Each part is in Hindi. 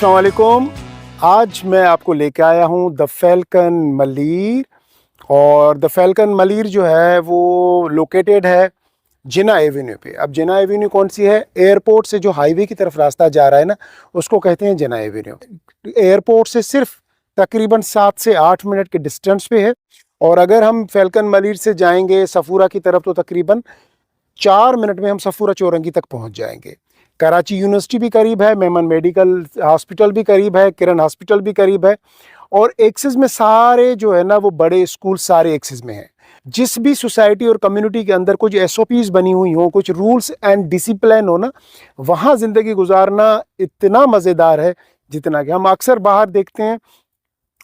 अस्सलाम वालेकुम। आज मैं आपको लेके आया हूँ द फैल्कन मलीर। और द फैल्कन मलीर जो है वो लोकेटेड है जिना एवेन्यू पे। अब जिना एवेन्यू कौन सी है? एयरपोर्ट से जो हाईवे की तरफ रास्ता जा रहा है ना, उसको कहते हैं जिना एवेन्यू। एयरपोर्ट से सिर्फ तकरीबन 7 से 8 मिनट के डिस्टेंस पे है। और अगर हम फैल्कन मलीर से जाएंगे सफूरा की तरफ तो तकरीबन 4 मिनट में हम सफूरा चौरंगी तक पहुंच जाएंगे। कराची यूनिवर्सिटी भी करीब है, मेमन मेडिकल हॉस्पिटल भी करीब है, किरण हॉस्पिटल भी करीब है। और एक्सिस में सारे जो है ना वो बड़े स्कूल सारे एक्सिस में हैं। जिस भी सोसाइटी और कम्युनिटी के अंदर कुछ एसओपीज बनी हुई हो, कुछ रूल्स एंड डिसिप्लिन हो ना, वहाँ ज़िंदगी गुजारना इतना मज़ेदार है जितना कि हम अक्सर बाहर देखते हैं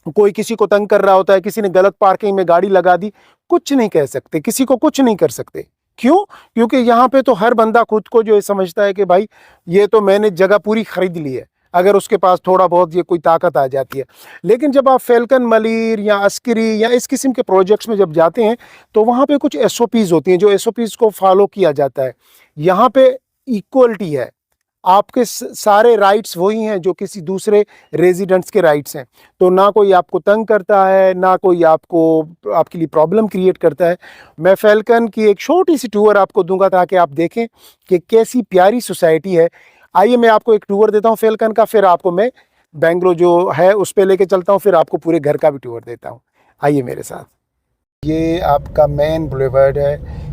कोई किसी को तंग कर रहा होता है, किसी ने गलत पार्किंग में गाड़ी लगा दी, कुछ नहीं कह सकते, किसी को कुछ नहीं कर सकते। क्यों? क्योंकि यहाँ पे तो हर बंदा खुद को जो है समझता है कि भाई ये तो मैंने जगह पूरी खरीद ली है, अगर उसके पास थोड़ा बहुत ये कोई ताकत आ जाती है। लेकिन जब आप फैल्कन मलीर या अस्करी या इस किस्म के प्रोजेक्ट्स में जब जाते हैं तो वहाँ पे कुछ एसओपीज होती हैं, जो एसओपीज को फॉलो किया जाता है। यहाँ पे इक्वलिटी है, आपके सारे राइट्स वही हैं जो किसी दूसरे रेजिडेंट्स के राइट्स हैं। तो ना कोई आपको तंग करता है, ना कोई आपके लिए प्रॉब्लम क्रिएट करता है। मैं फैल्कन की एक छोटी सी टूर आपको दूंगा ताकि आप देखें कि कैसी प्यारी सोसाइटी है। आइए मैं आपको एक टूर देता हूँ फैल्कन का, फिर आपको मैं बेंगलो जो है उस पर लेके चलता हूँ, फिर आपको पूरे घर का भी टूर देता हूँ। आइए मेरे साथ। ये आपका मेन बुलेवर्ड है।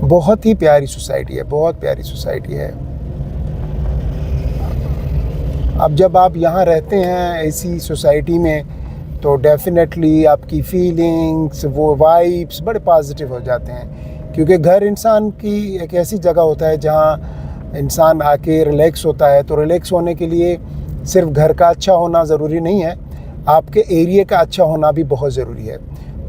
बहुत ही प्यारी सोसाइटी है, बहुत प्यारी सोसाइटी है। अब जब आप यहाँ रहते हैं ऐसी सोसाइटी में तो डेफिनेटली आपकी फीलिंग्स, वो वाइब्स बड़े पॉजिटिव हो जाते हैं। क्योंकि घर इंसान की एक ऐसी जगह होता है जहाँ इंसान आके रिलैक्स होता है। तो रिलैक्स होने के लिए सिर्फ घर का अच्छा होना ज़रूरी नहीं है, आपके एरिया का अच्छा होना भी बहुत ज़रूरी है।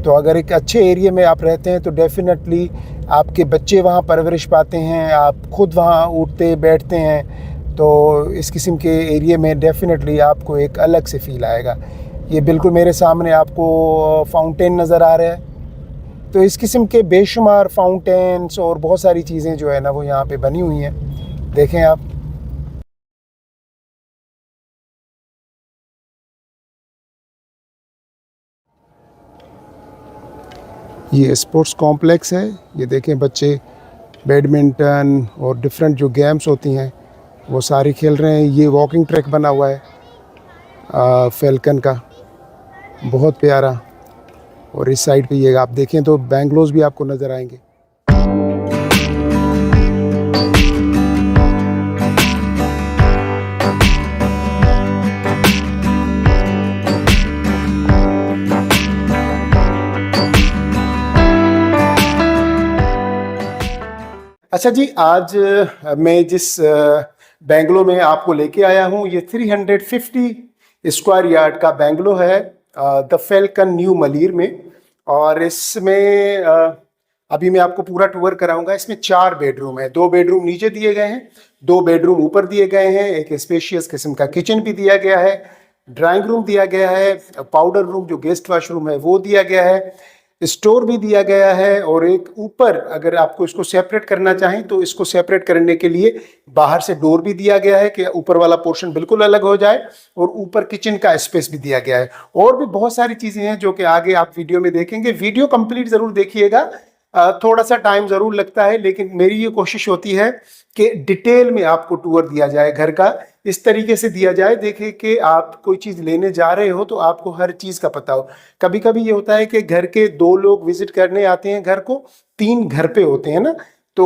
तो अगर एक अच्छे एरिया में आप रहते हैं तो डेफिनेटली आपके बच्चे वहाँ परवरिश पाते हैं, आप खुद वहाँ उठते बैठते हैं। तो इस किस्म के एरिया में डेफिनेटली आपको एक अलग से फील आएगा। ये बिल्कुल मेरे सामने आपको फाउंटेन नज़र आ रहा है। तो इस किस्म के बेशुमार फाउंटेन्स और बहुत सारी चीज़ें जो है ना वो यहाँ पे बनी हुई हैं, देखें आप। ये स्पोर्ट्स कॉम्प्लेक्स है, ये देखें बच्चे बैडमिंटन और डिफरेंट जो गेम्स होती हैं वो सारी खेल रहे हैं। ये वॉकिंग ट्रैक बना हुआ है फैल्कन का, बहुत प्यारा। और इस साइड पे ये आप देखें तो बैंगलोज भी आपको नज़र आएंगे। अच्छा जी, आज मैं जिस बेंगलो में आपको लेके आया हूँ ये 350 स्क्वायर यार्ड का बेंगलो है द फैल्कन न्यू मलीर में। और इसमें अभी मैं आपको पूरा टूर कराऊंगा। इसमें 4 बेडरूम है, 2 बेडरूम नीचे दिए गए हैं, 2 बेडरूम ऊपर दिए गए हैं, एक स्पेशियस किस्म का किचन भी दिया गया है, ड्राइंग रूम दिया गया है, पाउडर रूम जो गेस्ट वॉशरूम है वो दिया गया है, स्टोर भी दिया गया है। और एक ऊपर अगर आपको इसको सेपरेट करना चाहें तो इसको सेपरेट करने के लिए बाहर से डोर भी दिया गया है कि ऊपर वाला पोर्शन बिल्कुल अलग हो जाए। और ऊपर किचन का स्पेस भी दिया गया है। और भी बहुत सारी चीज़ें हैं जो कि आगे आप वीडियो में देखेंगे। वीडियो कंप्लीट ज़रूर देखिएगा, थोड़ा सा टाइम ज़रूर लगता है, लेकिन मेरी ये कोशिश होती है कि डिटेल में आपको टूर दिया जाए, घर का इस तरीके से दिया जाए। देखिए कि आप कोई चीज़ लेने जा रहे हो तो आपको हर चीज़ का पता हो। कभी कभी ये होता है कि घर के 2 लोग विजिट करने आते हैं घर को, 3 घर पे होते हैं ना, तो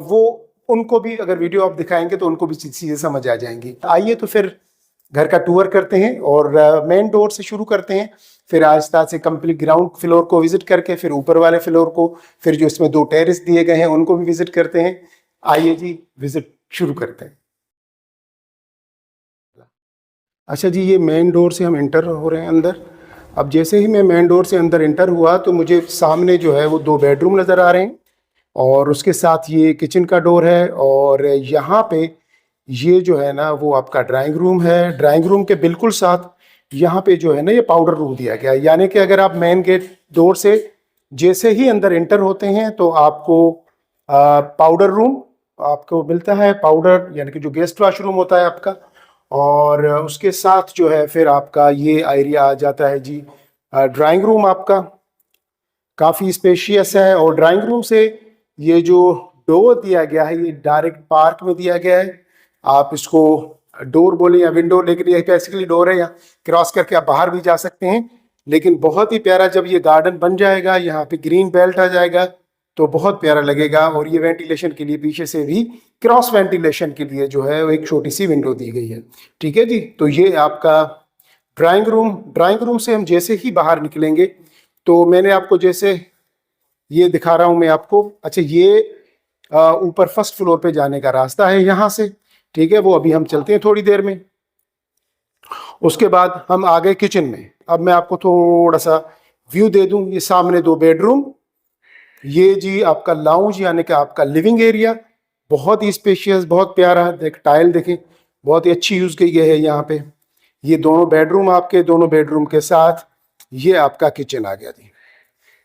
वो उनको भी अगर वीडियो आप दिखाएंगे तो उनको भी चीज़ें समझ आ जाएंगी। आइए तो फिर घर का टूर करते हैं और मेन डोर से शुरू करते हैं, फिर आहिस्ता से कंप्लीट ग्राउंड फ्लोर को विजिट करके फिर ऊपर वाले फ्लोर को, फिर जो इसमें 2 टेरेस दिए गए हैं उनको भी विजिट करते हैं। आइए जी विजिट शुरू करते हैं। अच्छा जी, ये मेन डोर से हम इंटर हो रहे हैं अंदर। अब जैसे ही मैं मेन डोर से अंदर इंटर हुआ तो मुझे सामने जो है वो 2 बेडरूम नज़र आ रहे हैं और उसके साथ ये किचन का डोर है। और यहाँ पे ये जो है ना वो आपका ड्राइंग रूम है। ड्राइंग रूम के बिल्कुल साथ यहाँ पे जो है ना ये पाउडर रूम दिया गया है। यानी कि अगर आप मेन गेट डोर से जैसे ही अंदर एंटर होते हैं तो आपको पाउडर रूम आपको मिलता है पाउडर, यानी कि जो गेस्ट वॉशरूम होता है आपका। और उसके साथ जो है फिर आपका ये एरिया आ जाता है जी ड्राइंग रूम आपका, काफ़ी स्पेशियस है। और ड्राइंग रूम से ये जो डोर दिया गया है ये डायरेक्ट पार्क में दिया गया है। आप इसको डोर बोले या विंडो, लेकिन ये बेसिकली डोर है, या क्रॉस करके आप बाहर भी जा सकते हैं। लेकिन बहुत ही प्यारा, जब ये गार्डन बन जाएगा, यहाँ पे ग्रीन बेल्ट आ जाएगा तो बहुत प्यारा लगेगा। और ये वेंटिलेशन के लिए पीछे से भी क्रॉस वेंटिलेशन के लिए जो है वो एक छोटी सी विंडो दी गई है। ठीक है जी, तो ये आपका ड्राइंग रूम से हम जैसे ही बाहर निकलेंगे तो मैंने आपको जैसे ये दिखा रहा हूं मैं आपको। अच्छा, ये ऊपर फर्स्ट फ्लोर पे जाने का रास्ता है यहाँ से। ठीक है, वो अभी हम चलते हैं थोड़ी देर में। उसके बाद हम आ गए किचन में। अब मैं आपको थोड़ा सा व्यू दे दूं। ये सामने 2 बेडरूम, ये जी आपका लाउंज यानी कि आपका लिविंग एरिया, बहुत ही स्पेशियस, बहुत प्यारा। देख टाइल देखें, बहुत ही अच्छी यूज की गई है यहाँ पे। ये दोनों बेडरूम आपके, दोनों बेडरूम के साथ ये आपका किचन आ गया जी।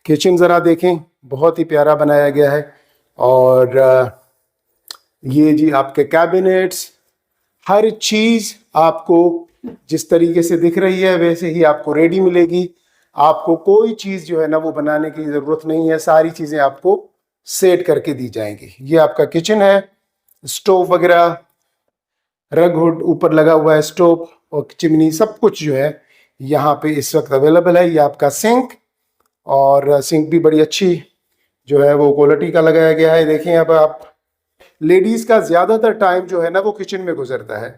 किचन ज़रा देखें, बहुत ही प्यारा बनाया गया है। और ये जी आपके कैबिनेट्स, हर चीज़ आपको जिस तरीके से दिख रही है वैसे ही आपको रेडी मिलेगी। आपको कोई चीज़ जो है ना वो बनाने की ज़रूरत नहीं है, सारी चीज़ें आपको सेट करके दी जाएंगी। ये आपका किचन है, स्टोव वगैरह, रग हुड ऊपर लगा हुआ है, स्टोव और चिमनी सब कुछ जो है यहाँ पे इस वक्त अवेलेबल है। ये आपका सिंक, और सिंक भी बड़ी अच्छी जो है वो क्वालिटी का लगाया गया है। देखें, अब आप लेडीज का ज्यादातर टाइम जो है ना वो किचन में गुजरता है,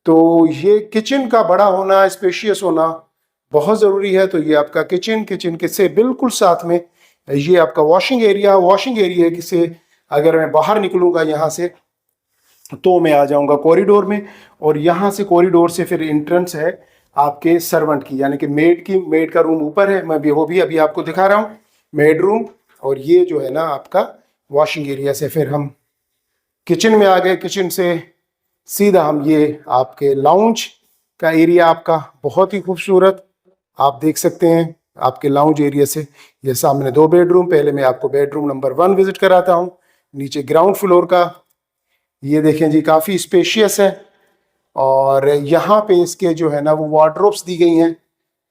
तो ये किचन का बड़ा होना, स्पेशियस होना बहुत ज़रूरी है। तो ये आपका किचन के से बिल्कुल साथ में ये आपका वॉशिंग एरिया से अगर मैं बाहर निकलूंगा यहाँ से तो मैं आ जाऊंगा कॉरिडोर में। और यहाँ से कॉरिडोर से फिर एंट्रेंस है आपके सर्वेंट की, यानी कि मेड का रूम ऊपर है। मैं भी वो भी अभी आपको दिखा रहा हूँ, मेड रूम। और ये जो है ना आपका वॉशिंग एरिया से फिर हम किचन में आ गए। किचन से सीधा हम ये आपके लाउंज का एरिया, आपका बहुत ही खूबसूरत, आप देख सकते हैं आपके लाउंज एरिया से। ये सामने 2 बेडरूम, पहले मैं आपको बेडरूम नंबर 1 विजिट कराता हूँ, नीचे ग्राउंड फ्लोर का। ये देखें जी, काफ़ी स्पेशियस है। और यहाँ पे इसके जो है ना वो वार्डरोब्स दी गई हैं।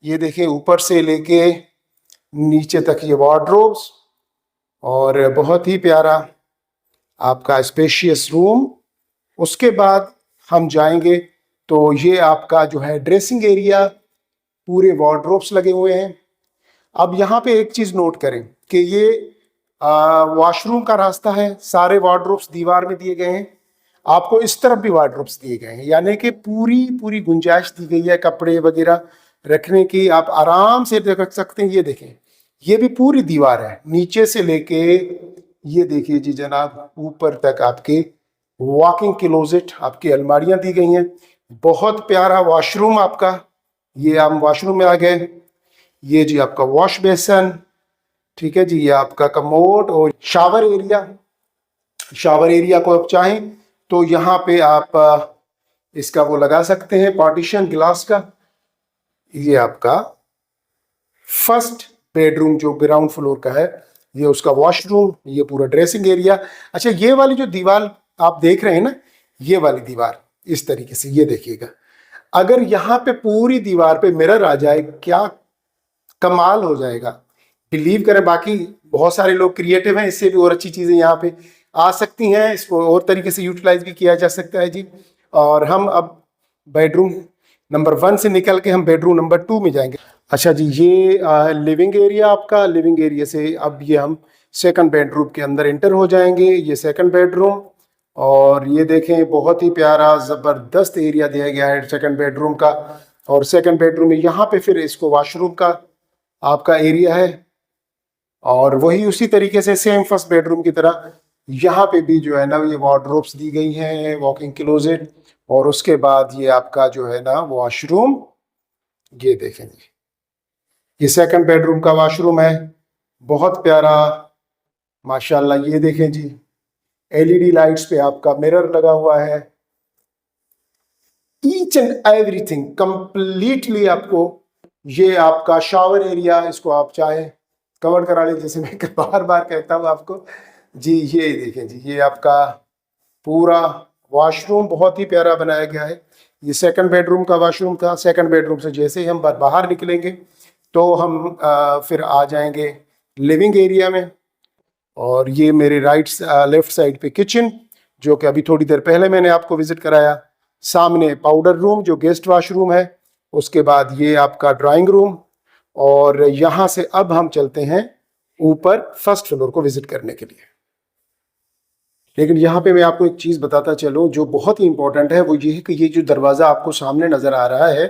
ये देखें, ऊपर से लेके नीचे तक ये वार्डरोब्स, और बहुत ही प्यारा आपका स्पेशियस रूम। उसके बाद हम जाएंगे तो ये आपका जो है ड्रेसिंग एरिया, पूरे वार्डरोब्स लगे हुए हैं। अब यहाँ पे एक चीज़ नोट करें कि ये वॉशरूम का रास्ता है, सारे वार्डरोब्स दीवार में दिए गए हैं। आपको इस तरफ भी वार्डरोब्स दिए गए हैं, यानी कि पूरी पूरी गुंजाइश दी गई है कपड़े वगैरह रखने की, आप आराम से रख सकते हैं। ये देखें, ये भी पूरी दीवार है, नीचे से लेके ये देखिए जी जनाब ऊपर तक आपके वॉकिंग क्लोजेट, आपकी अलमारियां दी गई हैं। बहुत प्यारा वॉशरूम आपका। ये हम वॉशरूम में आ गए। ये जी आपका वॉश बेसन, ठीक है जी, ये आपका कमोड और शावर एरिया को आप चाहें तो यहाँ पे आप इसका वो लगा सकते हैं पार्टीशन ग्लास का। ये आपका फर्स्ट बेडरूम जो ग्राउंड फ्लोर का है, ये उसका वॉशरूम, ये पूरा ड्रेसिंग एरिया। अच्छा, ये वाली जो दीवार आप देख रहे हैं ना, ये वाली दीवार इस तरीके से, ये देखिएगा, अगर यहाँ पे पूरी दीवार पे मिरर आ जाए क्या कमाल हो जाएगा। बिलीव करें, बाकी बहुत सारे लोग क्रिएटिव हैं, इससे भी और अच्छी चीज़ें यहाँ पे आ सकती हैं, इसको और तरीके से यूटिलाइज भी किया जा सकता है जी। और हम अब बेडरूम नंबर 1 से निकल के हम बेडरूम नंबर 2 में जाएंगे। अच्छा जी, ये लिविंग एरिया आपका, लिविंग एरिया से अब ये हम सेकंड बेडरूम के अंदर एंटर हो जाएंगे। ये सेकंड बेडरूम, और ये देखें बहुत ही प्यारा ज़बरदस्त एरिया दिया गया है सेकंड बेडरूम का। और सेकंड बेडरूम में यहाँ पे फिर इसको वॉशरूम का आपका एरिया है, और वही उसी तरीके से सेम फर्स्ट बेडरूम की तरह यहाँ पे भी जो है ना ये वार्डरोब्स दी गई हैं, वॉकिंग क्लोजेट, और उसके बाद ये आपका जो है ना वॉशरूम। ये देखेंगे, ये सेकंड बेडरूम का वॉशरूम है, बहुत प्यारा माशाल्लाह। ये देखें जी, एलईडी लाइट्स पे आपका मिरर लगा हुआ है। ईच एंड एवरीथिंग कंप्लीटली आपको, ये आपका शावर एरिया, इसको आप चाहे कवर करा ले, जैसे मैं बार बार कहता हूँ आपको जी। ये देखें जी, ये आपका पूरा वॉशरूम बहुत ही प्यारा बनाया गया है। ये सेकंड बेडरूम का वॉशरूम था। सेकंड बेडरूम से जैसे ही हम बाहर निकलेंगे तो हम फिर आ जाएंगे लिविंग एरिया में। और ये मेरे लेफ्ट साइड पे किचन, जो कि अभी थोड़ी देर पहले मैंने आपको विजिट कराया। सामने पाउडर रूम जो गेस्ट वॉशरूम है। उसके बाद ये आपका ड्राइंग रूम। और यहाँ से अब हम चलते हैं ऊपर फर्स्ट फ्लोर को विजिट करने के लिए। लेकिन यहाँ पे मैं आपको एक चीज़ बताता चलूँ जो बहुत ही इंपॉर्टेंट है, वो ये है कि ये जो दरवाज़ा आपको सामने नज़र आ रहा है,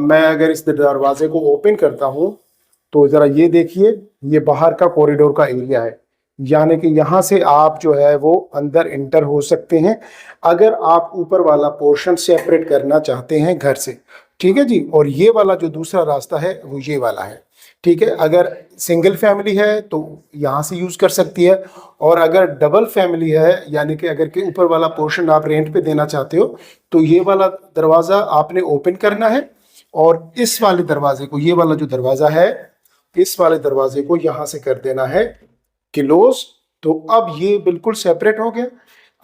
मैं अगर इस दरवाजे को ओपन करता हूँ तो ज़रा ये देखिए, ये बाहर का कॉरिडोर का एरिया है। यानी कि यहाँ से आप जो है वो अंदर इंटर हो सकते हैं अगर आप ऊपर वाला पोर्शन सेपरेट करना चाहते हैं घर से। ठीक है जी। और ये वाला जो दूसरा रास्ता है वो ये वाला है। ठीक है, अगर सिंगल फैमिली है तो यहाँ से यूज़ कर सकती है, और अगर डबल फैमिली है यानी कि अगर के ऊपर वाला पोर्शन आप रेंट पे देना चाहते हो तो ये वाला दरवाज़ा आपने ओपन करना है, और इस वाले दरवाजे को, ये वाला जो दरवाज़ा है, इस वाले दरवाजे को यहाँ से कर देना है क्लोज। तो अब ये बिल्कुल सेपरेट हो गया।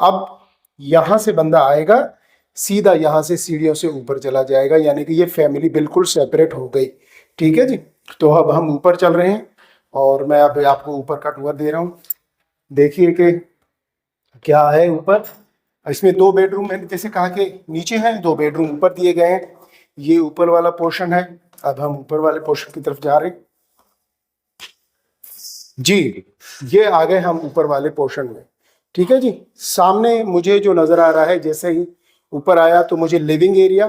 अब यहाँ से बंदा आएगा, सीधा यहाँ से सीढ़ियों से ऊपर चला जाएगा, यानी कि ये फैमिली बिल्कुल सेपरेट हो गई। ठीक है जी। तो अब हम ऊपर चल रहे हैं और मैं अब आपको ऊपर का टूर दे रहा हूँ। देखिए कि क्या है ऊपर। इसमें 2 बेडरूम, मैंने जैसे कहा कि नीचे हैं, 2 बेडरूम ऊपर दिए गए हैं। ये ऊपर वाला पोर्शन है। अब हम ऊपर वाले पोर्शन की तरफ जा रहे हैं जी। ये आ गए हम ऊपर वाले पोर्शन में। ठीक है जी। सामने मुझे जो नज़र आ रहा है, जैसे ही ऊपर आया तो मुझे लिविंग एरिया,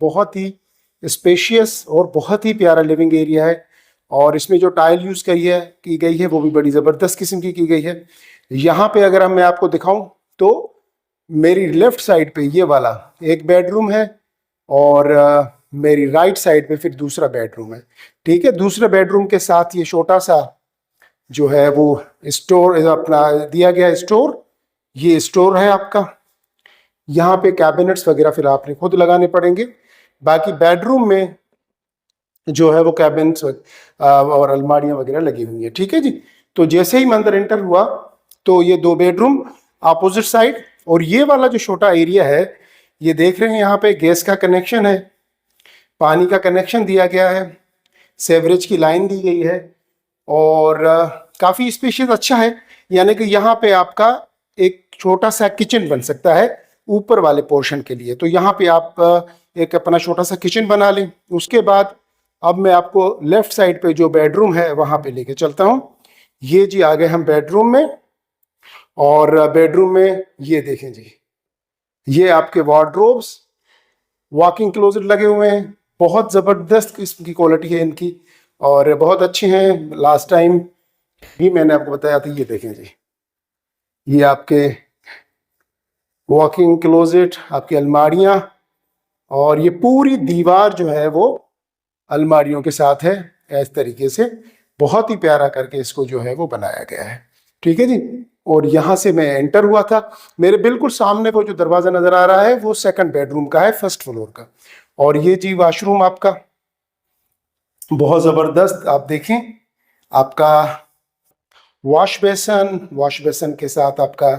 बहुत ही स्पेशियस और बहुत ही प्यारा लिविंग एरिया है। और इसमें जो टाइल यूज़ की गई है वो भी बड़ी ज़बरदस्त किस्म की गई है। यहाँ पे अगर मैं आपको दिखाऊं तो मेरी लेफ्ट साइड पे ये वाला एक बेडरूम है, और मेरी राइट साइड पे फिर दूसरा बेडरूम है। ठीक है, दूसरे बेडरूम के साथ ये छोटा सा जो है वो स्टोर अपना दिया गया स्टोर। ये स्टोर है आपका। यहाँ पे कैबिनेट्स वगैरह फिर आपने खुद लगाने पड़ेंगे। बाकी बेडरूम में जो है वो कैबिनेट्स और अलमारियां वगैरह लगी हुई है। ठीक है जी। तो जैसे ही मैं अंदर एंटर हुआ तो ये 2 बेडरूम अपोजिट साइड, और ये वाला जो छोटा एरिया है, ये देख रहे हैं यहाँ पे गैस का कनेक्शन है, पानी का कनेक्शन दिया गया है, सेवरेज की लाइन दी गई है, और काफ़ी स्पेशियस अच्छा है। यानी कि यहाँ पे आपका एक छोटा सा किचन बन सकता है ऊपर वाले पोर्शन के लिए। तो यहाँ पे आप एक अपना छोटा सा किचन बना लें। उसके बाद अब मैं आपको लेफ्ट साइड पे जो बेडरूम है वहाँ पे लेके चलता हूँ। ये जी आ गए हम बेडरूम में, और बेडरूम में ये देखें जी, ये आपके वार्डरोब्स, वॉकिंग क्लोजेट लगे हुए हैं। बहुत ज़बरदस्त किस्म की क्वालिटी है इनकी, और बहुत अच्छे हैं। लास्ट टाइम भी मैंने आपको बताया था। ये देखें जी, ये आपके वॉकिंग क्लोजेट, आपकी अलमारियां, और ये पूरी दीवार जो है वो अलमारियों के साथ है। इस तरीके से बहुत ही प्यारा करके इसको जो है वो बनाया गया है। ठीक है जी। और यहाँ से मैं एंटर हुआ था, मेरे बिल्कुल सामने वो जो दरवाज़ा नज़र आ रहा है वो सेकंड बेडरूम का है, फर्स्ट फ्लोर का। और ये जी वॉशरूम आपका बहुत ज़बरदस्त। आप देखें, आपका वॉश बेसन के साथ आपका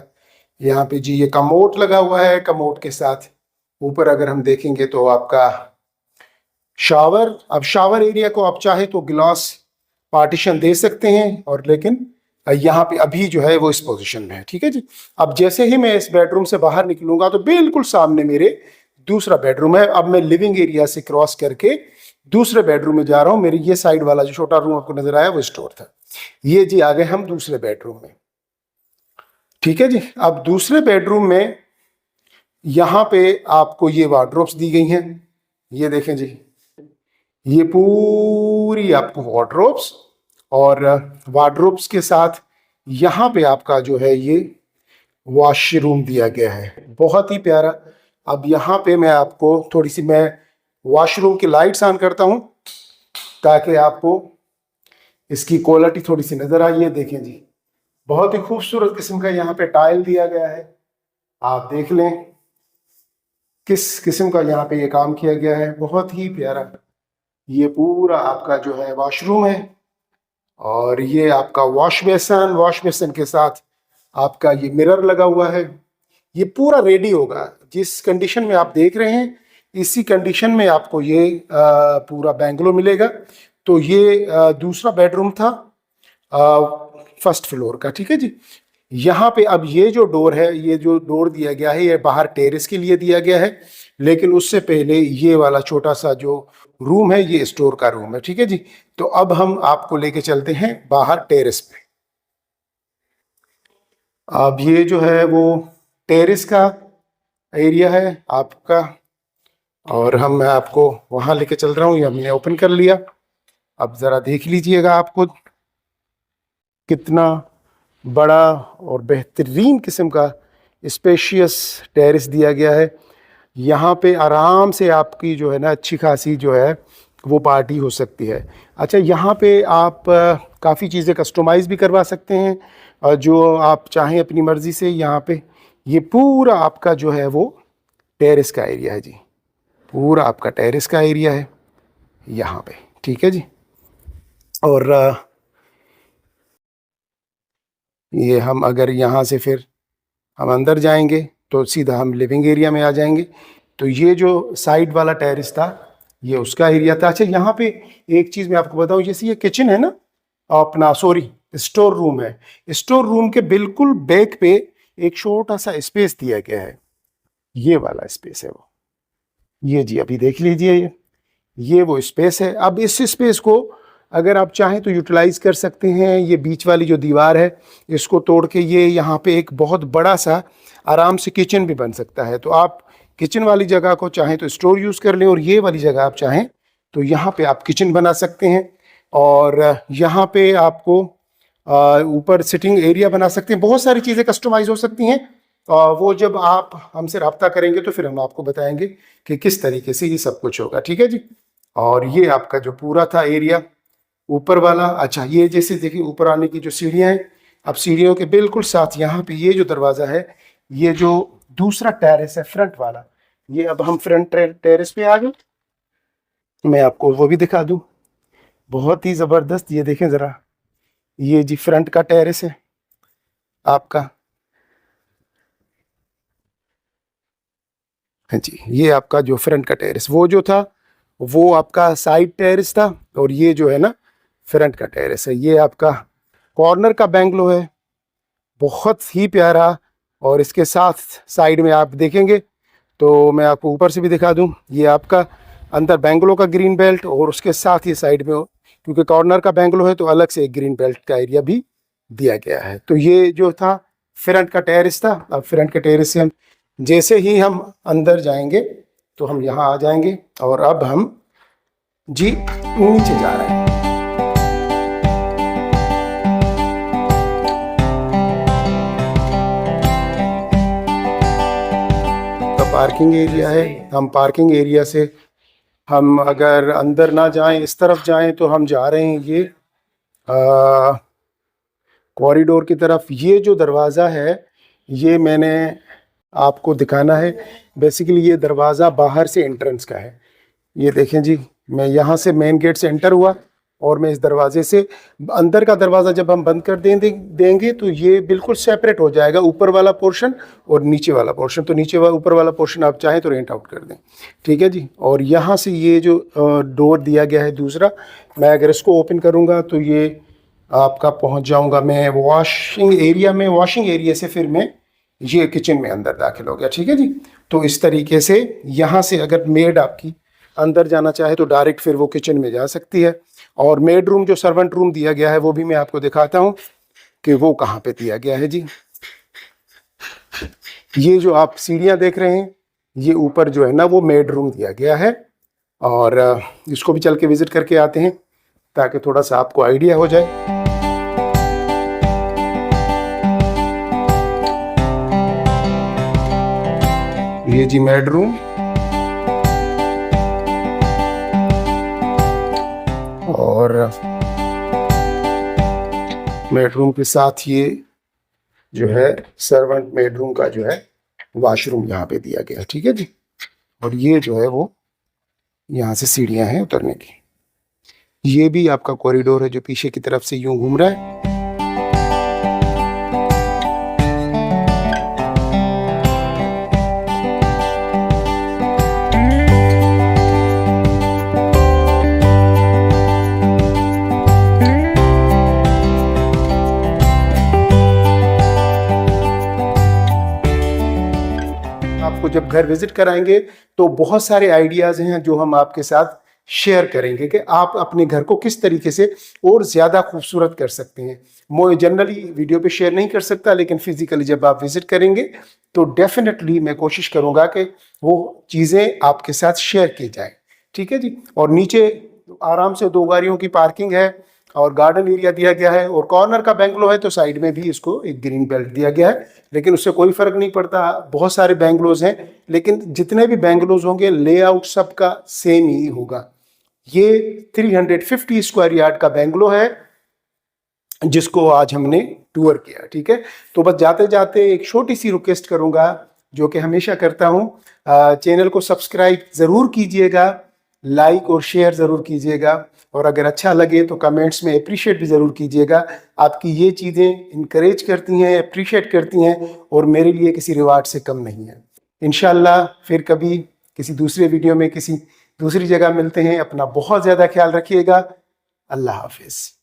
यहाँ पे जी ये कमोड लगा हुआ है। कमोड के साथ ऊपर अगर हम देखेंगे तो आपका शावर। अब शावर एरिया को आप चाहे तो गिलास पार्टीशन दे सकते हैं, और लेकिन यहाँ पे अभी जो है वो इस पोजीशन में है। ठीक है जी। अब जैसे ही मैं इस बेडरूम से बाहर निकलूंगा तो बिल्कुल सामने मेरे दूसरा बेडरूम है। अब मैं लिविंग एरिया से क्रॉस करके दूसरे बेडरूम में जा रहा हूँ। मेरी ये साइड वाला जो छोटा रूम आपको नजर आया वो स्टोर था। ये जी आ गए हम दूसरे बेडरूम में। ठीक है जी। अब दूसरे बेडरूम में यहाँ पे आपको ये वार्डरोब्स दी गई हैं। ये देखें जी, ये पूरी आपको वार्डरोब्स, और वार्डरोब्स के साथ यहाँ पे आपका जो है ये वॉशरूम दिया गया है, बहुत ही प्यारा। अब यहाँ पे मैं आपको थोड़ी सी मैं वॉशरूम की लाइट्स ऑन करता हूँ ताकि आपको इसकी क्वालिटी थोड़ी सी नज़र आए। ये देखें जी, बहुत ही खूबसूरत किस्म का यहाँ पे टाइल दिया गया है। आप देख लें किस किस्म का यहाँ पे ये काम किया गया है, बहुत ही प्यारा। ये पूरा आपका जो है वॉशरूम है, और ये आपका वॉश बेसन के साथ आपका ये मिरर लगा हुआ है। ये पूरा रेडी होगा। जिस कंडीशन में आप देख रहे हैं इसी कंडीशन में आपको ये पूरा बैंगलो मिलेगा। तो ये दूसरा बेडरूम था फर्स्ट फ्लोर का, ठीक है जी। यहाँ पे अब ये जो डोर है, ये जो डोर दिया गया है ये बाहर टेरेस के लिए दिया गया है, लेकिन उससे पहले ये वाला छोटा सा जो रूम है ये स्टोर का रूम है, ठीक है जी। तो अब हम आपको लेके चलते हैं बाहर टेरेस पे। अब ये जो है वो टेरेस का एरिया है आपका, और मैं आपको वहाँ लेके चल रहा हूँ। ये हमने ओपन कर लिया। अब ज़रा देख लीजिएगा आपको कितना बड़ा और बेहतरीन किस्म का स्पेशियस टेरेस दिया गया है। यहाँ पे आराम से आपकी जो है ना अच्छी खासी जो है वो पार्टी हो सकती है। अच्छा, यहाँ पे आप काफ़ी चीज़ें कस्टमाइज़ भी करवा सकते हैं, जो आप चाहें अपनी मर्ज़ी से। यहाँ पे ये पूरा आपका जो है वो टेरेस का एरिया है जी, पूरा आपका टेरेस का एरिया है यहाँ पे, ठीक है जी। और ये हम अगर यहाँ से फिर हम अंदर जाएंगे तो सीधा हम लिविंग एरिया में आ जाएंगे। तो ये जो साइड वाला टेरेस था ये उसका एरिया था। अच्छा, यहाँ पे एक चीज़ मैं आपको बताऊँ, जैसे ये किचन है ना अपना, सॉरी स्टोर रूम है, स्टोर रूम के बिल्कुल बैक पे एक छोटा सा स्पेस दिया गया है। ये वाला स्पेस है वो, ये जी अभी देख लीजिए, ये वो स्पेस है। अब इस स्पेस को अगर आप चाहें तो यूटिलाइज कर सकते हैं। ये बीच वाली जो दीवार है इसको तोड़ के ये यहाँ पे एक बहुत बड़ा सा आराम से किचन भी बन सकता है। तो आप किचन वाली जगह को चाहें तो स्टोर यूज़ कर लें, और ये वाली जगह आप चाहें तो यहाँ पे आप किचन बना सकते हैं। और यहाँ पे आपको ऊपर सिटिंग एरिया बना सकते हैं। बहुत सारी चीज़ें कस्टमाइज हो सकती हैं। वो जब आप हमसे रब्ता करेंगे तो फिर हम आपको बताएंगे कि किस तरीके से ये सब कुछ होगा, ठीक है जी। और ये आपका जो पूरा था एरिया ऊपर वाला। अच्छा, ये जैसे देखिए ऊपर आने की जो सीढ़ियाँ हैं, अब सीढ़ियों के बिल्कुल साथ यहाँ पे ये जो दरवाज़ा है, ये जो दूसरा टेरेस है फ्रंट वाला, ये अब हम फ्रंट टेरेस पे आ गए। मैं आपको वो भी दिखा दूँ, बहुत ही ज़बरदस्त। ये देखें ज़रा, ये जी फ्रंट का टेरेस है आपका। हाँ जी, ये आपका जो फ्रंट का टेरेस, वो जो था वो आपका साइड टेरेस था, और ये जो है ना फ्रंट का टेरेस है। ये आपका कॉर्नर का बैंगलो है, बहुत ही प्यारा। और इसके साथ साइड में आप देखेंगे तो मैं आपको ऊपर से भी दिखा दूं, ये आपका अंदर बैंगलो का ग्रीन बेल्ट, और उसके साथ ही साइड में, क्योंकि कॉर्नर का बैंगलो है तो अलग से एक ग्रीन बेल्ट का एरिया भी दिया गया है। तो ये जो था फ्रंट का टेरेस था। अब फ्रंट के टेरेस से हम जैसे ही हम अंदर जाएंगे तो हम यहाँ आ जाएंगे, और अब हम जी नीचे जा रहे हैं। पार्किंग एरिया है। हम पार्किंग एरिया से हम अगर अंदर ना जाएं, इस तरफ जाएं, तो हम जा रहे हैं ये कॉरिडोर की तरफ। ये जो दरवाज़ा है ये मैंने आपको दिखाना है। बेसिकली ये दरवाज़ा बाहर से एंट्रेंस का है। ये देखें जी, मैं यहाँ से मेन गेट से एंटर हुआ, और मैं इस दरवाजे से अंदर का दरवाज़ा जब हम बंद कर देंगे तो ये बिल्कुल सेपरेट हो जाएगा, ऊपर वाला पोर्शन और नीचे वाला पोर्शन। तो नीचे वाला ऊपर वाला पोर्शन आप चाहें तो रेंट आउट कर दें, ठीक है जी। और यहाँ से ये जो डोर दिया गया है दूसरा, मैं अगर इसको ओपन करूँगा तो ये आपका पहुँच जाऊँगा मैं वॉशिंग एरिया में। वॉशिंग एरिया से फिर मैं ये किचन में अंदर दाखिल हो गया, ठीक है जी। तो इस तरीके से यहाँ से अगर मेड आपकी अंदर जाना चाहे तो डायरेक्ट फिर वो किचन में जा सकती है। और मेड रूम जो सर्वेंट रूम दिया गया है वो भी मैं आपको दिखाता हूँ कि वो कहाँ पे दिया गया है जी। ये जो आप सीढ़ियाँ देख रहे हैं, ये ऊपर जो है ना वो मेड रूम दिया गया है, और इसको भी चल के विजिट करके आते हैं ताकि थोड़ा सा आपको आइडिया हो जाए। ये जी मेड रूम, और बेडरूम के साथ ये जो है सर्वेंट बेडरूम का जो है वॉशरूम यहाँ पे दिया गया है, ठीक है जी। और ये जो है वो यहाँ से सीढ़ियाँ हैं उतरने की। ये भी आपका कॉरिडोर है जो पीछे की तरफ से यूं घूम रहा है। जब घर विजिट कराएंगे तो बहुत सारे आइडियाज़ हैं जो हम आपके साथ शेयर करेंगे कि आप अपने घर को किस तरीके से और ज़्यादा खूबसूरत कर सकते हैं। मैं जनरली वीडियो पे शेयर नहीं कर सकता, लेकिन फिजिकली जब आप विजिट करेंगे तो डेफिनेटली मैं कोशिश करूँगा कि वो चीज़ें आपके साथ शेयर की जाए। ठीक है जी। और नीचे आराम से 2 गाड़ियों की पार्किंग है और गार्डन एरिया दिया गया है, और कॉर्नर का बेंगलो है तो साइड में भी इसको एक ग्रीन बेल्ट दिया गया है, लेकिन उससे कोई फर्क नहीं पड़ता। बहुत सारे बेंगलोज हैं, लेकिन जितने भी बेंगलोज होंगे लेआउट सबका सेम ही होगा। ये 350 स्क्वायर यार्ड का बेंगलो है जिसको आज हमने टूर किया। ठीक है, तो बस जाते जाते एक छोटी सी रिक्वेस्ट करूंगा जो कि हमेशा करता हूं, चैनल को सब्सक्राइब ज़रूर कीजिएगा, लाइक और शेयर ज़रूर कीजिएगा, और अगर अच्छा लगे तो कमेंट्स में अप्रिशिएट भी ज़रूर कीजिएगा। आपकी ये चीज़ें इनकरेज करती हैं, अप्रिशिएट करती हैं, और मेरे लिए किसी रिवार्ड से कम नहीं है। इंशाल्लाह फिर कभी किसी दूसरे वीडियो में किसी दूसरी जगह मिलते हैं। अपना बहुत ज़्यादा ख्याल रखिएगा। अल्लाह हाफिज़।